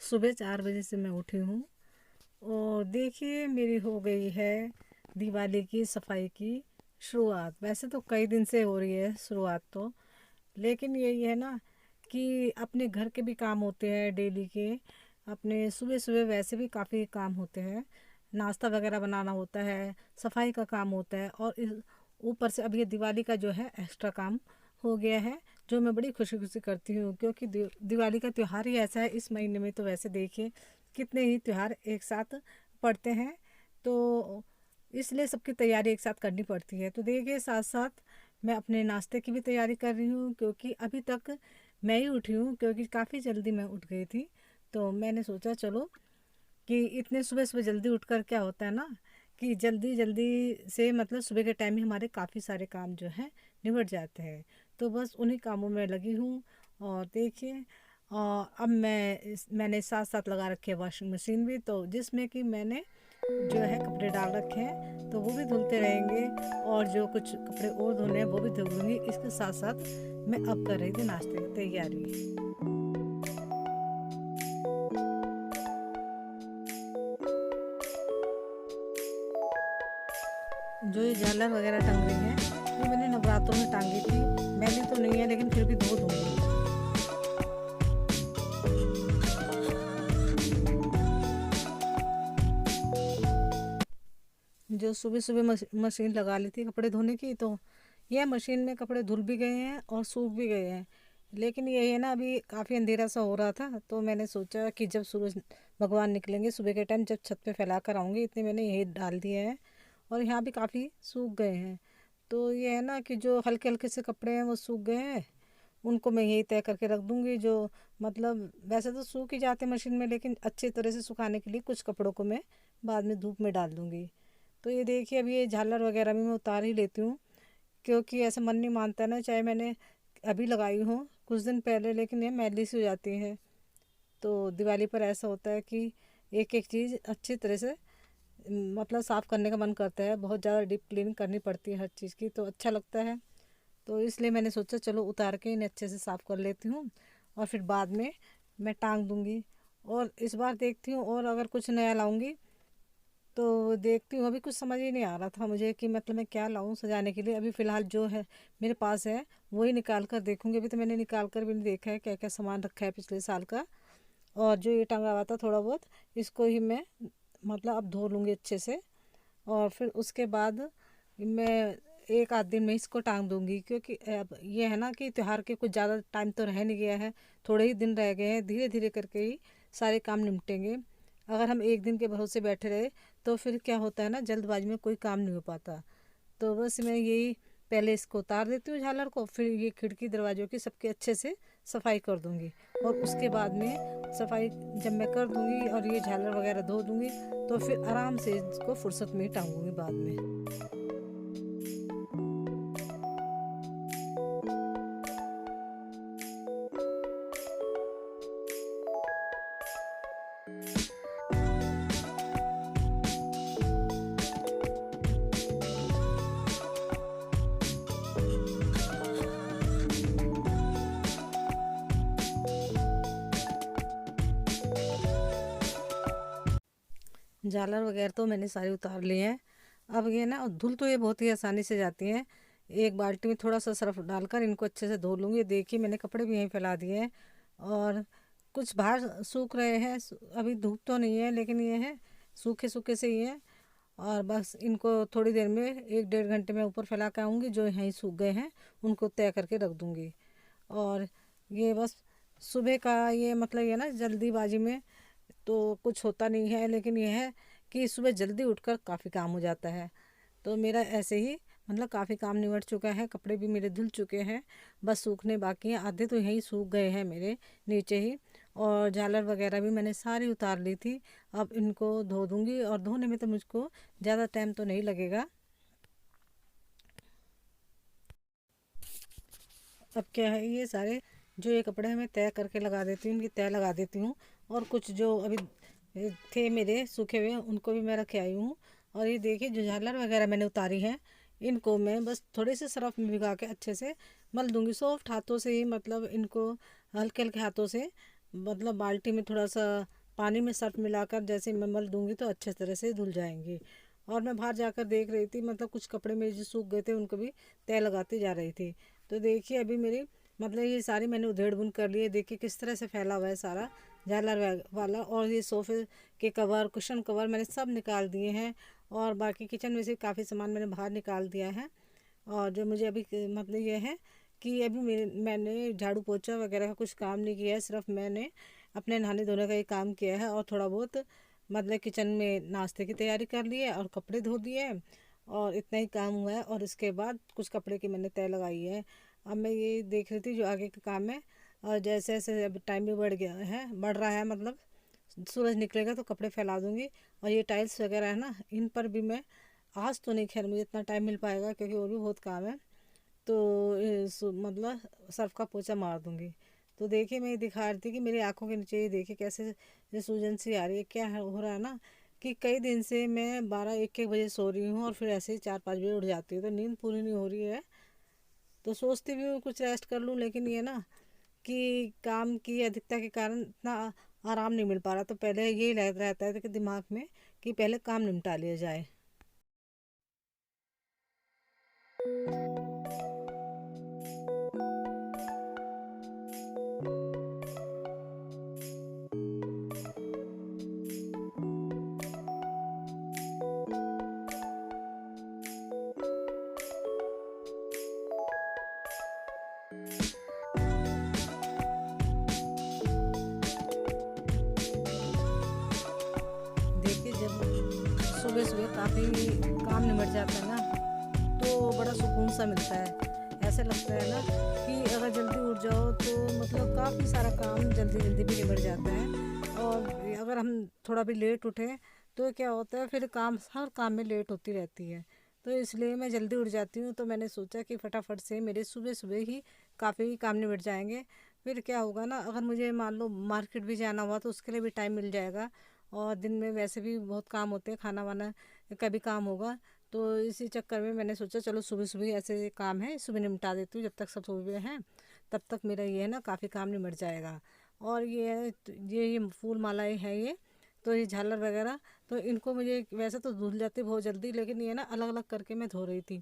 सुबह 4 बजे से मैं उठी हूँ और देखिए मेरी हो गई है दिवाली की सफाई की शुरुआत। वैसे तो कई दिन से हो रही है शुरुआत तो, लेकिन यही है ना कि अपने घर के भी काम होते हैं डेली के। अपने सुबह सुबह वैसे भी काफ़ी काम होते हैं, नाश्ता वगैरह बनाना होता है, सफाई का काम होता है, और ऊपर से अब ये दिवाली का जो है एक्स्ट्रा काम हो गया है, जो मैं बड़ी खुशी खुशी करती हूँ क्योंकि दिवाली का त्यौहार ही ऐसा है। इस महीने में तो वैसे देखिए कितने ही त्यौहार एक साथ पड़ते हैं, तो इसलिए सबकी तैयारी एक साथ करनी पड़ती है। तो देखिए साथ साथ मैं अपने नाश्ते की भी तैयारी कर रही हूँ क्योंकि अभी तक मैं ही उठी हूँ, क्योंकि काफ़ी जल्दी मैं उठ गई थी। तो मैंने सोचा चलो कि इतने सुबह सुबह जल्दी उठकर क्या होता है ना कि जल्दी जल्दी से मतलब सुबह के टाइम ही हमारे काफ़ी सारे काम जो हैं निबट जाते हैं। तो बस उन्हीं कामों में लगी हूँ। और देखिए अब मैंने साथ साथ लगा रखी है वॉशिंग मशीन भी, तो जिसमें कि मैंने जो है कपड़े डाल रखे हैं, तो वो भी धुलते रहेंगे और जो कुछ कपड़े और धुलने हैं वो भी धुल लूँगी। इसके साथ साथ मैं अब कर रही थी नाश्ते की तैयारी। जो ये झालर वगैरह टंग रही है ये मैंने नवरात्रों में टांगी थी। मैली तो नहीं है लेकिन फिर भी धो दूंगी। जो सुबह सुबह मशीन लगा ली थी कपड़े धोने की, तो यह मशीन में कपड़े धुल भी गए हैं और सूख भी गए हैं। लेकिन ये है ना अभी काफ़ी अंधेरा सा हो रहा था, तो मैंने सोचा कि जब सूरज भगवान निकलेंगे सुबह के टाइम जब छत पे फैला कर आऊँगी, इतने मैंने यही डाल दिए हैं और यहाँ भी काफ़ी सूख गए हैं। तो ये है ना कि जो हल्के हल्के से कपड़े हैं वो सूख गए हैं, उनको मैं यही तय करके रख दूँगी। जो मतलब वैसे तो सूख ही जाते मशीन में, लेकिन अच्छी तरह से सुखाने के लिए कुछ कपड़ों को मैं बाद में धूप में डाल दूँगी। तो ये देखिए अभी ये झालर वगैरह भी मैं उतार ही लेती हूँ, क्योंकि ऐसा मन नहीं मानता ना, चाहे मैंने अभी लगाई हूँ कुछ दिन पहले, लेकिन ये मैली सी हो जाती है। तो दिवाली पर ऐसा होता है कि एक एक चीज़ अच्छी तरह से मतलब साफ़ करने का मन करता है, बहुत ज़्यादा डीप क्लीनिंग करनी पड़ती है हर चीज़ की, तो अच्छा लगता है। तो इसलिए मैंने सोचा चलो उतार के इन्हें अच्छे से साफ़ कर लेती हूँ और फिर बाद में मैं टांग दूँगी। और इस बार देखती हूँ और अगर कुछ नया लाऊँगी तो देखती हूँ। अभी कुछ समझ ही नहीं आ रहा था मुझे कि मतलब मैं क्या लाऊं सजाने के लिए। अभी फ़िलहाल जो है मेरे पास है वही निकाल कर देखूंगी। अभी तो मैंने निकाल कर भी नहीं देखा है क्या क्या सामान रखा है पिछले साल का। और जो ये टंगा हुआ था थोड़ा बहुत, इसको ही मैं मतलब अब धो लूँगी अच्छे से, और फिर उसके बाद मैं एक आध दिन में इसको टांग दूंगी। क्योंकि अब ये है ना कि त्यौहार के कुछ ज़्यादा टाइम तो रह नहीं गया है, थोड़े ही दिन रह गए हैं, धीरे धीरे करके ही सारे काम निपटेंगे। अगर हम एक दिन के भरोसे बैठे रहे तो फिर क्या होता है ना, जल्दबाजी में कोई काम नहीं हो पाता। तो बस मैं यही पहले इसको उतार देती हूँ झालर को, फिर ये खिड़की दरवाज़ों की सबके अच्छे से सफाई कर दूँगी। और उसके बाद में सफाई जब मैं कर दूँगी और ये झालर वगैरह धो दूँगी, तो फिर आराम से इसको फुर्सत में ही टांगूँगी बाद में। झालर वगैरह तो मैंने सारी उतार ली हैं। अब ये ना धुल तो ये बहुत ही आसानी से जाती हैं। एक बाल्टी में थोड़ा सा सर्फ डालकर इनको अच्छे से धो लूँगी। देखिए मैंने कपड़े भी यहीं फैला दिए हैं और कुछ बाहर सूख रहे हैं। अभी धूप तो नहीं है लेकिन ये है सूखे सूखे से ही है। और बस इनको थोड़ी देर में 1 डेढ़ घंटे में ऊपर फैला के आऊँगी। जो यहीं सूख गए हैं उनको तय करके रख दूँगी। और ये बस सुबह का ये मतलब ये ना जल्दीबाजी में तो कुछ होता नहीं है, लेकिन यह है कि सुबह जल्दी उठकर काफ़ी काम हो जाता है। तो मेरा ऐसे ही मतलब काफ़ी काम निबट चुका है, कपड़े भी मेरे धुल चुके हैं, बस सूखने बाकी हैं। आधे तो यहीं सूख गए हैं मेरे नीचे ही। और झालर वगैरह भी मैंने सारी उतार ली थी। अब इनको धो दूंगी, और धोने में तो मुझको ज़्यादा टाइम तो नहीं लगेगा। अब क्या है, ये सारे जो ये कपड़े हैं मैं तय करके लगा देती हूँ, इनकी तय लगा देती हूँ। और कुछ जो अभी थे मेरे सूखे हुए, उनको भी मैं रख आई हूँ। और ये देखिए, जो झालर वगैरह मैंने उतारी है, इनको मैं बस थोड़े से सरफ में भिगा के अच्छे से मल दूंगी, सॉफ्ट हाथों से ही, मतलब इनको हल्के हल्के हाथों से, मतलब बाल्टी में थोड़ा सा पानी में सर्फ मिलाकर जैसे मैं मल दूंगी तो अच्छे तरह से धुल जाएंगी। और मैं बाहर जाकर देख रही थी, मतलब कुछ कपड़े मेरे जो सूख गए थे उनको भी तय लगाती जा रही थी। तो देखिए अभी मेरी, मतलब ये सारी मैंने उधेड़ बुन कर लिए। देखिए किस तरह से फैला हुआ है सारा झालर वाला। और ये सोफे के कवर, कुशन कवर मैंने सब निकाल दिए हैं। और बाकी किचन में से काफ़ी सामान मैंने बाहर निकाल दिया है। और जो मुझे अभी मतलब ये है कि अभी मैंने झाड़ू पोछा वगैरह का कुछ काम नहीं किया है, सिर्फ मैंने अपने नहाने धोने का ही काम किया है। और थोड़ा बहुत मतलब किचन में नाश्ते की तैयारी कर ली है और कपड़े धो दिए हैं, और इतना ही काम हुआ है। और इसके बाद कुछ कपड़े की मैंने तय लगाई है। अब मैं ये देख रही थी जो आगे का काम है। और जैसे जैसे अब टाइम भी बढ़ गया है, बढ़ रहा है, मतलब सूरज निकलेगा तो कपड़े फैला दूंगी। और ये टाइल्स वगैरह है ना, इन पर भी मैं आज तो नहीं, खैर मुझे इतना टाइम मिल पाएगा क्योंकि और भी बहुत काम है, तो मतलब सर्फ का पोछा मार दूंगी। तो देखिए मैं ये दिखा रही थी कि मेरी आंखों के नीचे ये देखिए कैसे ये सूजन सी आ रही है। क्या हो रहा है ना, कि कई दिन से मैं 12-1 बजे सो रही हूँ, और फिर ऐसे ही 4-5 बजे उठ जाती हूँ, तो नींद पूरी नहीं हो रही है। तो सोचती भी हूँ कुछ रेस्ट कर लूँ, लेकिन ये ना कि काम की अधिकता के कारण इतना आराम नहीं मिल पा रहा। तो पहले यही लग रहता है कि दिमाग में कि पहले काम निपटा लिया जाए। देखिए जब सुबह सुबह काफ़ी काम निमट जाता है ना, तो बड़ा सुकून सा मिलता है। ऐसा लगता है ना कि अगर जल्दी उठ जाओ तो मतलब काफ़ी सारा काम जल्दी जल्दी भी निमट जाता है। और अगर हम थोड़ा भी लेट उठें तो क्या होता है, फिर काम, हर काम में लेट होती रहती है। तो इसलिए मैं जल्दी उठ जाती हूँ। तो मैंने सोचा कि फटाफट से मेरे सुबह सुबह ही काफ़ी काम निमट जाएंगे। फिर क्या होगा ना, अगर मुझे मान लो मार्केट भी जाना हुआ तो उसके लिए भी टाइम मिल जाएगा। और दिन में वैसे भी बहुत काम होते हैं, खाना वाना का भी काम होगा। तो इसी चक्कर में मैंने सोचा चलो सुबह सुबह ऐसे काम है, सुबह निपटा देती हूँ, जब तक सब सुबह हैं तब तक मेरा ये है ना काफ़ी काम निमट जाएगा। और ये है ये फूल मालाएँ हैं ये, तो ये झालर वगैरह, तो इनको मुझे वैसे तो धुल जाती बहुत जल्दी, लेकिन ये ना अलग अलग करके मैं धो रही थी।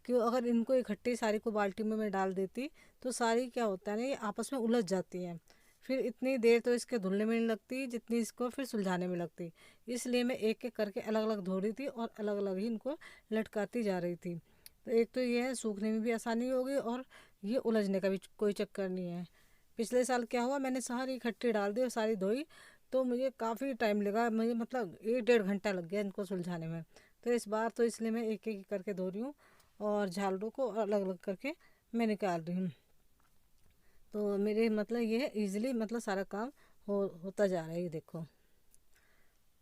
क्यों, अगर इनको इकट्ठी सारी को बाल्टी में मैं डाल देती तो सारी क्या होता है ना, ये आपस में उलझ जाती हैं। फिर इतनी देर तो इसके धुलने में नहीं लगती जितनी इसको फिर सुलझाने में लगती। इसलिए मैं एक एक करके अलग अलग धो रही थी और अलग अलग ही इनको लटकाती जा रही थी। तो एक तो ये है, सूखने में भी आसानी होगी, और ये उलझने का भी कोई चक्कर नहीं है। पिछले साल क्या हुआ, मैंने सारी इकट्ठी डाल दी और सारी धोई, तो मुझे काफ़ी टाइम लगा, मुझे मतलब 1-1.5 घंटा लग गया इनको सुलझाने में। तो इस बार तो इसलिए मैं एक एक करके धो रही हूँ, और झालरों को अलग अलग करके मैं निकाल रही हूँ। तो मेरे मतलब ये है इजीली, मतलब सारा काम होता जा रहा है, ये देखो।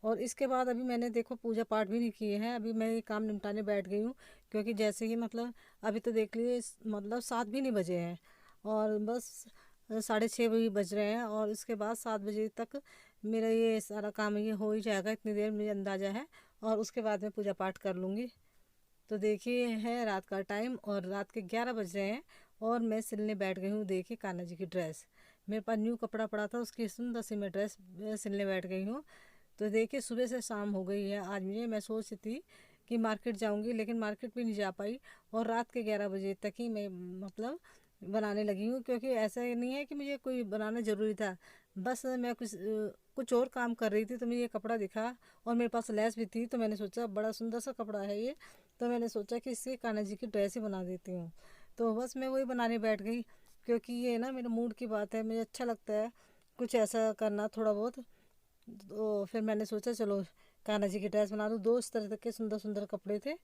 और इसके बाद अभी मैंने देखो पूजा पाठ भी नहीं किए हैं, अभी मैं ये काम निपटाने बैठ गई हूँ। क्योंकि जैसे ही मतलब अभी तो देख लिए मतलब 7 भी नहीं बजे हैं, और बस 6:30 भी बज रहे हैं। और इसके बाद 7 बजे तक मेरा ये सारा काम ये हो ही जाएगा, इतनी देर मुझे अंदाज़ा है। और उसके बाद मैं पूजा पाठ कर लूँगी। तो देखिए है रात का टाइम, और रात के 11 बज रहे हैं, और मैं सिलने बैठ गई हूँ। देखिए कान्हा जी की ड्रेस, मेरे पास न्यू कपड़ा पड़ा था, उसकी सुंदर सी मैं ड्रेस सिलने बैठ गई हूँ। तो देखिए सुबह से शाम हो गई है आज मुझे। मैं सोच रही थी कि मार्केट जाऊंगी, लेकिन मार्केट भी नहीं जा पाई। और रात के 11 बजे तक ही मैं मतलब बनाने लगी हूँ। क्योंकि ऐसा नहीं है कि मुझे कोई बनाना ज़रूरी था, बस मैं कुछ और काम कर रही थी, तो मुझे ये कपड़ा दिखा और मेरे पास लेस भी थी, तो मैंने सोचा बड़ा सुंदर सा कपड़ा है ये, तो मैंने सोचा कि इससे कान्हा जी की ड्रेस ही बना देती हूँ। तो बस मैं वही बनाने बैठ गई। क्योंकि ये ना मेरे मूड की बात है, मुझे अच्छा लगता है कुछ ऐसा करना थोड़ा बहुत। तो फिर मैंने सोचा चलो कान्हा जी की ड्रेस बना दूँ। 2 इस तरह के सुंदर सुंदर कपड़े थे,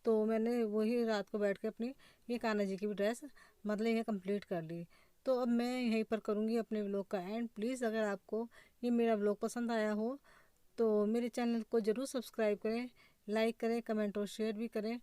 तो मैंने वही रात को बैठ के अपनी ये कान्हा जी की भी ड्रेस मतलब ये कंप्लीट कर ली। तो अब मैं यहीं पर करूँगी अपने व्लॉग का एंड। प्लीज़ अगर आपको ये मेरा व्लॉग पसंद आया हो तो मेरे चैनल को ज़रूर सब्सक्राइब करें, लाइक करें, कमेंट और शेयर भी करें।